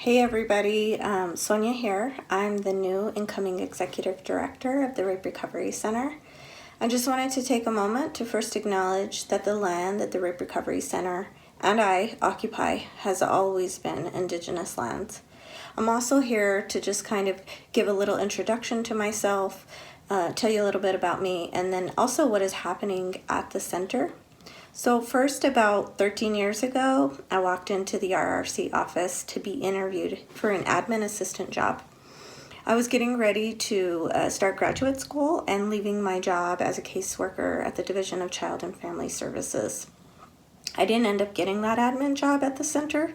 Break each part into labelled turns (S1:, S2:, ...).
S1: Hey everybody, Sonya here. I'm the new incoming executive director of the Rape Recovery Center. I just wanted to take a moment to first acknowledge that the land that the Rape Recovery Center and I occupy has always been Indigenous lands. I'm also here to just kind of give a little introduction to myself, tell you a little bit about me, and then also what is happening at the center. So first, about 13 years ago, I walked into the RRC office to be interviewed for an admin assistant job. I was getting ready to start graduate school and leaving my job as a caseworker at the Division of Child and Family Services. I didn't end up getting that admin job at the center,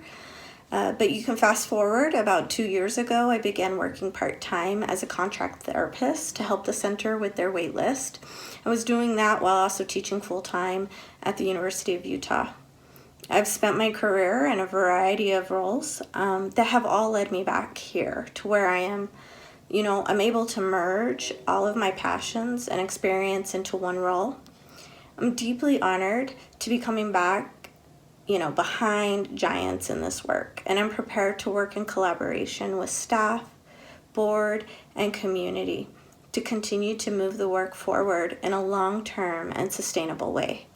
S1: but you can fast forward. About 2 years ago, I began working part-time as a contract therapist to help the center with their wait list. I was doing that while also teaching full-time at the University of Utah. I've spent my career in a variety of roles that have all led me back here to where I am. I'm able to merge all of my passions and experience into one role. I'm deeply honored to be coming back behind giants in this work, and I'm prepared to work in collaboration with staff, board, and community to continue to move the work forward in a long-term and sustainable way.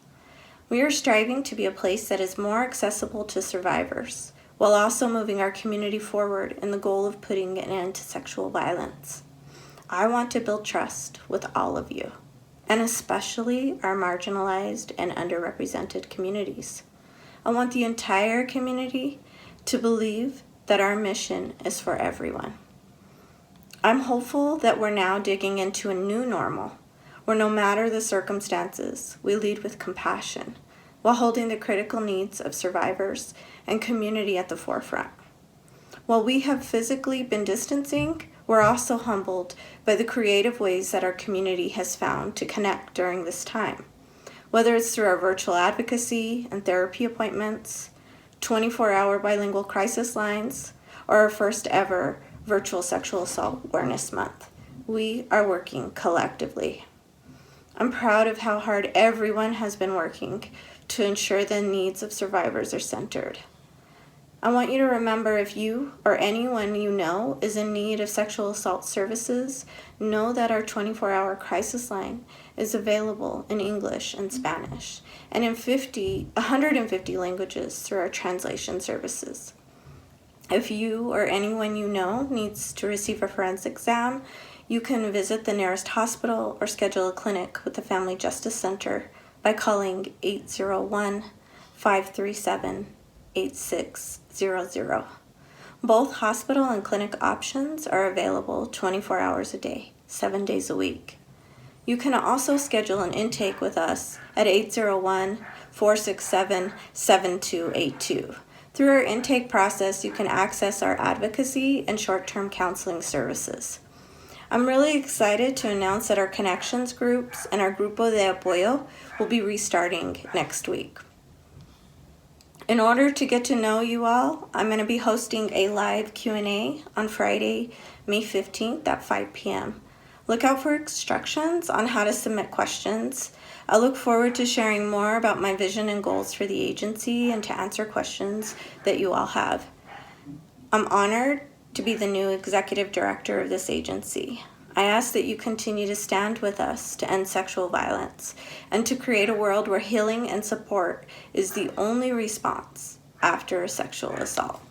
S1: We are striving to be a place that is more accessible to survivors, while also moving our community forward in the goal of putting an end to sexual violence. I want to build trust with all of you, and especially our marginalized and underrepresented communities. I want the entire community to believe that our mission is for everyone. I'm hopeful that we're now digging into a new normal, where no matter the circumstances, we lead with compassion, while holding the critical needs of survivors and community at the forefront. While we have physically been distancing, we're also humbled by the creative ways that our community has found to connect during this time. Whether it's through our virtual advocacy and therapy appointments, 24-hour bilingual crisis lines, or our first ever virtual Sexual Assault Awareness Month, we are working collectively. I'm proud of how hard everyone has been working to ensure the needs of survivors are centered. I want you to remember, if you or anyone you know is in need of sexual assault services, know that our 24-hour crisis line is available in English and Spanish and in 150 languages through our translation services. If you or anyone you know needs to receive a forensic exam, you can visit the nearest hospital or schedule a clinic with the Family Justice Center by calling 801-537-8600. Both hospital and clinic options are available 24 hours a day, 7 days a week. You can also schedule an intake with us at 801-467-7282. Through our intake process, you can access our advocacy and short-term counseling services. I'm really excited to announce that our connections groups and our Grupo de Apoyo will be restarting next week. In order to get to know you all, I'm going to be hosting a live Q&A on Friday, May 15th at 5 p.m. Look out for instructions on how to submit questions. I look forward to sharing more about my vision and goals for the agency and to answer questions that you all have. I'm honored to be the new executive director of this agency. I ask that you continue to stand with us to end sexual violence and to create a world where healing and support is the only response after a sexual assault.